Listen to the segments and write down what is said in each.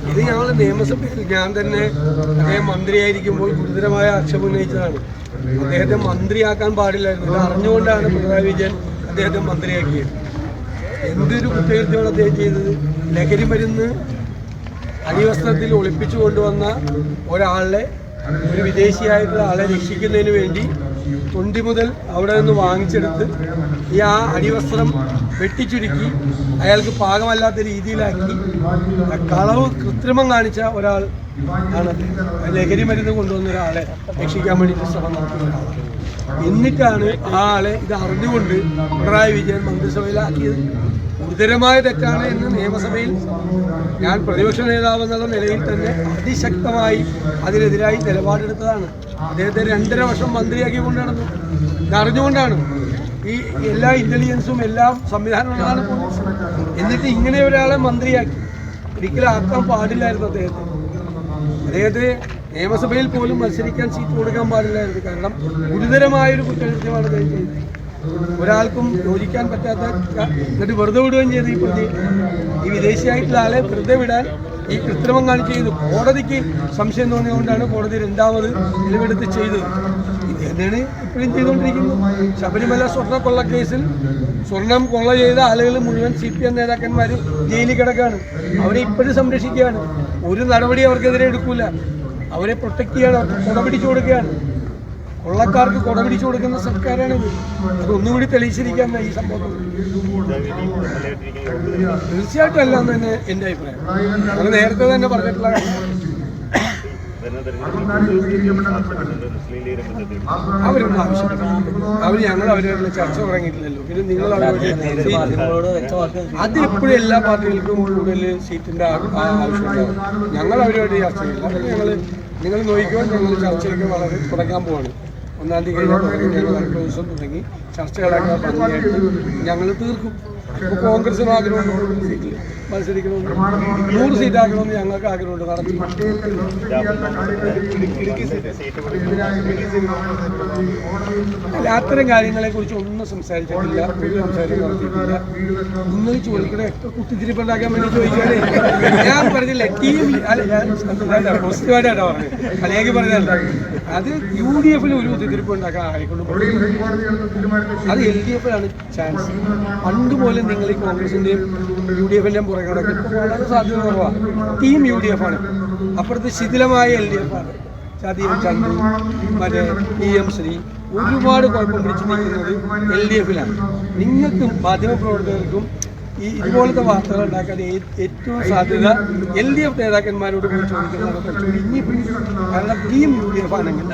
ഇത് ഞങ്ങൾ നിയമസഭയിൽ ഞാൻ തന്നെ അദ്ദേഹം മന്ത്രിയായിരിക്കുമ്പോൾ ഗുരുതരമായ ആക്ഷേപം ഉന്നയിച്ചതാണ്. അദ്ദേഹത്തെ മന്ത്രിയാക്കാൻ പാടില്ലായിരുന്നു. ഇത് അറിഞ്ഞുകൊണ്ടാണ് പിണറായി വിജയൻ അദ്ദേഹത്തെ മന്ത്രിയാക്കിയത്. എന്തൊരു കുറ്റകൃത്യമാണ് അദ്ദേഹം ചെയ്തത്. ലഹരി മരുന്ന് അടിവസ്ത്രത്തിൽ ഒളിപ്പിച്ചു കൊണ്ടുവന്ന ഒരാളെ, ഒരു വിദേശിയായിട്ടുള്ള ആളെ രക്ഷിക്കുന്നതിന് വേണ്ടി തൊണ്ടി മുതൽ അവിടെ നിന്ന് വാങ്ങിച്ചെടുത്ത് ആ അടിവസ്ത്രം വെട്ടിച്ചുരുക്കി അയാൾക്ക് പാകമല്ലാത്ത രീതിയിലാക്കി കളവ് കൃത്രിമം കാണിച്ച ഒരാൾ ആണ്. ലഹരി മരുന്ന് കൊണ്ടുവന്ന ഒരാളെ രക്ഷിക്കാൻ വേണ്ടിയിട്ട് ശ്രമം നടത്തുന്ന ഒരാളാണ്. എന്നിട്ടാണ് ആ ആളെ ഇത് അറിഞ്ഞുകൊണ്ട് പിണറായി വിജയൻ മന്ത്രിസഭയിലാക്കിയത്. ഗുരുതരമായ തെറ്റാണ് എന്ന് നിയമസഭയിൽ ഞാൻ പ്രതിപക്ഷ നേതാവെന്നുള്ള നിലയിൽ തന്നെ അതിശക്തമായി അതിനെതിരായി നിലപാടെടുത്തതാണ്. അദ്ദേഹത്തെ 2.5 വർഷം മന്ത്രിയാക്കി കൊണ്ട് നടന്നു. ഇതറിഞ്ഞുകൊണ്ടാണ് ഈ എല്ലാ ഇന്റലിജൻസും എല്ലാം സംവിധാനമുള്ളതാണ് പോലീസ്. എന്നിട്ട് ഇങ്ങനെ ഒരാളെ മന്ത്രിയാക്കി. ഒരിക്കലും ആക്കാൻ പാടില്ലായിരുന്നു അദ്ദേഹത്തെ നിയമസഭയിൽ പോലും മത്സരിക്കാൻ സീറ്റ് കൊടുക്കാൻ പാടില്ലായിരുന്നു. കാരണം ഗുരുതരമായൊരു കുറ്റകൃത്യമാണ് അദ്ദേഹം ചെയ്തത്. ഒരാൾക്കും യോജിക്കാൻ പറ്റാത്ത, എന്നിട്ട് വെറുതെ വിടുകയും ചെയ്തു. ഈ വിദേശിയായിട്ടുള്ള ആളെ വെറുതെ വിടാൻ ഈ കൃത്രിമം കാണിച്ച് ചെയ്തു. കോടതിക്ക് സംശയം തോന്നിയതുകൊണ്ടാണ് കോടതി 2ാമത് നിലവെടുത്ത് ചെയ്തത്. ഇത് തന്നെയാണ് ഇപ്പോഴും ചെയ്തുകൊണ്ടിരിക്കുന്നത്. ശബരിമല സ്വർണ്ണ കൊള്ള കേസിൽ സ്വർണം കൊള്ള ചെയ്ത ആളുകൾ മുഴുവൻ CPM നേതാക്കന്മാർ ജയിലിൽ കിടക്കുകയാണ്. അവരെ ഇപ്പോഴും സംരക്ഷിക്കുകയാണ്. ഒരു നടപടി അവർക്കെതിരെ എടുക്കൂല. അവരെ പ്രൊട്ടക്ട് ചെയ്യാണ്, അവർക്ക് കൊട പിടിച്ചു കൊടുക്കുകയാണ്. കൊള്ളക്കാർക്ക് കൊട പിടിച്ചു കൊടുക്കുന്ന സർക്കാരാണിത്. അതൊന്നുകൂടി തെളിയിച്ചിരിക്കാൻ ഈ സംഭവം തീർച്ചയായിട്ടും അല്ല എന്ന് തന്നെ എൻ്റെ അഭിപ്രായം. അത് നേരത്തെ തന്നെ പറഞ്ഞിട്ടുള്ള അവരൊന്നും ആവശ്യപ്പെട്ടില്ല. ഞങ്ങൾ അവരോട് ചർച്ച തുടങ്ങിയിട്ടില്ലല്ലോ. പിന്നെ നിങ്ങൾ അത് ഇപ്പോഴും എല്ലാ പാർട്ടികൾക്കും കൂടുതൽ സീറ്റിൻ്റെ ആവശ്യമുണ്ടാവും. ഞങ്ങൾ അവരോട് ചർച്ച ചെയ്യില്ല. നിങ്ങൾ നോക്കിക്കോ, ഞങ്ങൾ ചർച്ചയൊക്കെ വളരെ തുടങ്ങാൻ പോവാണ്. 1-ാം തീയതി കഴിഞ്ഞാൽ ഞങ്ങൾ അടുത്ത ദിവസം തുടങ്ങി ചർച്ചകളൊക്കെ ഭംഗിയായിട്ട് ഞങ്ങൾ തീർക്കും. ഇപ്പോൾ കോൺഗ്രസിന് ആഗ്രഹമുണ്ട് സീറ്റിൽ മത്സരിക്കണമെന്ന്, 100 സീറ്റ് ആക്കണമെന്ന് ഞങ്ങൾക്ക് ആഗ്രഹമുണ്ട്. നടത്തി അല്ല, അത്തരം കാര്യങ്ങളെക്കുറിച്ച് ഒന്നും സംസാരിച്ചിട്ടില്ല, ഒരു സംസാരം നടത്തിയിട്ടില്ല. നിങ്ങൾ ചോദിക്കണേ എത്ര കുത്തിത്തിരിപ്പുണ്ടാക്കാൻ വേണ്ടി ചോദിക്കാനേ. ഞാൻ പറഞ്ഞില്ല ടീം അല്ല, ഞാൻ പോസിറ്റീവായിട്ടാണ് പറഞ്ഞത്, അല്ലെങ്കിൽ പറഞ്ഞതല്ല. അത് UDF ഒരു കുത്തിത്തിരിപ്പ് ഉണ്ടാക്കാൻ ആയിക്കൊണ്ട് അത് LDF-ലാണ് ചാൻസ്. പണ്ട് പോലെ നിങ്ങൾ ഈ കോൺഗ്രസിൻ്റെയും UDF-ൻ്റെയും പുറകെ കിടക്കും. ഇപ്പോൾ വളരെ സാധ്യത കുറവാണ്. ടീം UDF ആണ്. അപ്പുറത്ത് ശിഥിലമായ LDF ആണ്. ചതിയും ചന്തു, മറ്റേ PM ശ്രീ, ഒരുപാട് കുഴപ്പം പിടിച്ചിരിക്കുന്നത് LDF-ലാണ്. നിങ്ങൾക്കും മാധ്യമപ്രവർത്തകർക്കും ഇതുപോലത്തെ വാർത്തകൾ ഉണ്ടാക്കാൻ ഏറ്റവും സാധ്യത LDF നേതാക്കന്മാരോട് പോയി ചോദിക്കുന്നതാണ് കുറച്ചുകൂടി ഇനിയിപ്പോൾ. കാരണം ടീം UDF ആണെങ്കിൽ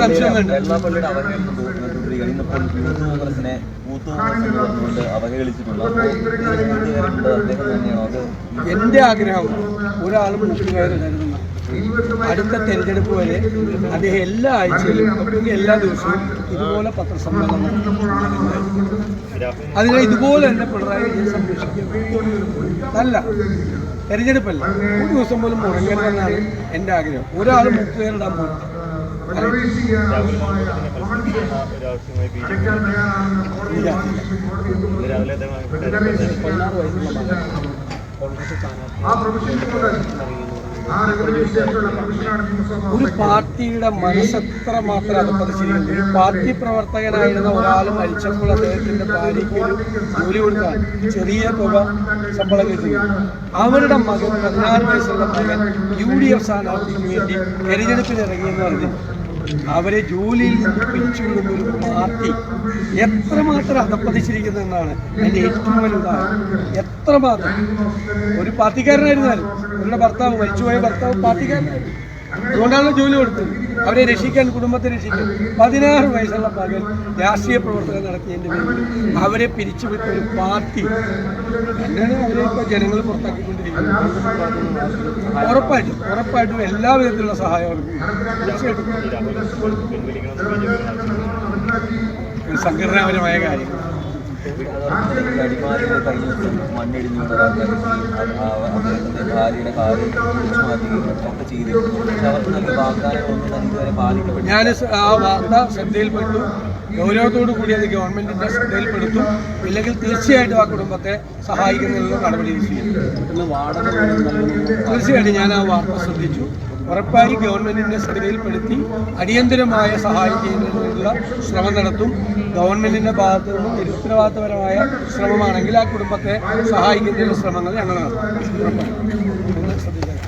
സംശയം വേണ്ട. എൻ്റെ ആഗ്രഹം ഒരാളും മുഖ്യമന്ത്രി അടുത്ത തെരഞ്ഞെടുപ്പ് വരെ അദ്ദേഹം എല്ലാ ആഴ്ചയിലും അല്ലെങ്കിൽ എല്ലാ ദിവസവും ഇതുപോലെ പത്രസമ്മേളനം അതിനെ ഇതുപോലെ തന്നെ പിണറായി വിജയൻ സംരക്ഷിക്കും. നല്ല തെരഞ്ഞെടുപ്പല്ല, ഒരു ദിവസം പോലും മുടങ്ങരുതെന്നാണ് എൻ്റെ ആഗ്രഹം. ഒരാൾ മുഖ്യമന്ത്രിയിടാൻ പോലും ഒരു പാർട്ടിയുടെ മനസ്സെത്ര മാത്രം അധപ്പതിച്ചിരിക്കുന്നത്. ഒരു പാർട്ടി പ്രവർത്തകനായിരുന്ന ഒരാൾ മരിച്ചപ്പോൾ അദ്ദേഹത്തിൻ്റെ ഭാര്യയ്ക്ക് ഒരു ജോലി കൊടുക്കാൻ ചെറിയ തുക ശമ്പളം കിട്ടുകയും അവരുടെ മകൻ 16 വയസ്സുള്ള മകൻ UDF സ്ഥാനാർത്ഥിക്ക് വേണ്ടി തെരഞ്ഞെടുപ്പിന് ഇറങ്ങിയെന്ന് പറഞ്ഞു അവരെ ജോലിയിൽ നിന്ന് പിരിച്ചുവിടുന്ന ഒരു പാർട്ടി എത്രമാത്രം അധപ്പതിച്ചിരിക്കുന്നതെന്നാണ് എൻ്റെ ഏറ്റവും വലിയ ഉദാഹരണം. എത്രമാത്രം ഒരു പാർട്ടിക്കാരനായിരുന്നാലും അവരുടെ ഭർത്താവ്, മരിച്ചുപോയ ഭർത്താവ് പാർട്ടിക്കാരനായിരുന്നു. അതുകൊണ്ടാണ് ജോലി കൊടുത്തത്. അവരെ രക്ഷിക്കാൻ, കുടുംബത്തെ രക്ഷിക്കാൻ 16 വയസ്സുള്ള മകൻ രാഷ്ട്രീയ പ്രവർത്തനം നടത്തിയതിൻ്റെ പേരിൽ അവരെ പിരിച്ചുവിട്ട ഒരു പാർട്ടി തന്നെയാണ് അവരെ ഇപ്പോൾ ജനങ്ങൾ പുറത്താക്കിക്കൊണ്ടിരിക്കുന്നത്. ഉറപ്പായിട്ടും എല്ലാ വിധത്തിലുള്ള സഹായം അവർക്ക് തീർച്ചയായിട്ടും സംഘടനാപരമായ കാര്യങ്ങൾ അടിമാലിയുടെ കഴിഞ്ഞ ദിവസം മണ്ണിടിഞ്ഞു അദ്ദേഹത്തിൻ്റെ ഭാര്യയുടെ കാല് മാറ്റുകയും ഒക്കെ ചെയ്തിരുന്നു. പക്ഷെ അവർക്ക് നൽകിയ വാഗ്ദാനങ്ങളൊന്നും തന്നെ ഇതുവരെ പാലിക്കപ്പെട്ടു. ഞാൻ ആ വാർത്ത ശ്രദ്ധയിൽപ്പെട്ടു, ഗൗരവത്തോടു കൂടി അത് ഗവൺമെന്റിന്റെ ശ്രദ്ധയിൽപ്പെടുത്തും. ഇല്ലെങ്കിൽ തീർച്ചയായിട്ടും ആ കുടുംബത്തെ സഹായിക്കുന്നതിനുള്ള നടപടി സ്വീകരിക്കും. തീർച്ചയായിട്ടും ഞാൻ ആ വാർത്ത ശ്രദ്ധിച്ചു. ഉറപ്പായി ഗവൺമെന്റിന്റെ ശ്രദ്ധയിൽപ്പെടുത്തി അടിയന്തരമായ സഹായം ചെയ്യുന്നതിനുള്ള ശ്രമം നടത്തും. ഗവൺമെന്റിന്റെ ഭാഗത്തു നിന്നും നിരുത്തരവാദിത്തപരമായ ശ്രമമാണെങ്കിൽ ആ കുടുംബത്തെ സഹായിക്കുന്നതിനുള്ള ശ്രമങ്ങൾ ഞങ്ങൾ നടത്തും. ശ്രദ്ധിക്കാം.